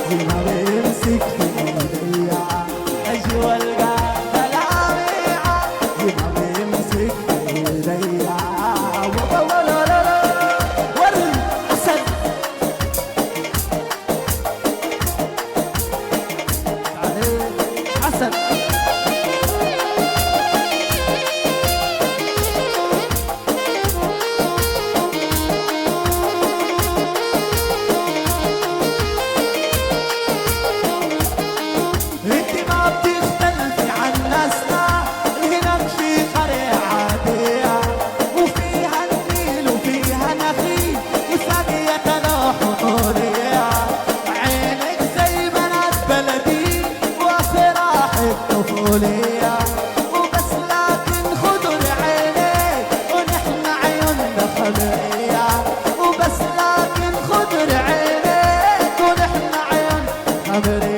ما بيمسك في ايديا اجوا القى دلاميعة ما بيمسك في ايديا وري حسن حسن انت ما بتختلفي عن ناسنا هناك في قرية عادية وفيها النيل وفيها نخيل وساقية تلاح وطورية عينك زي بنات بلدي وافراح الطفولية وبس لكن خضر عينيك ونحن عيوننا خضرية وبس لكن خضر عينيك ونحن عيوننا خضرية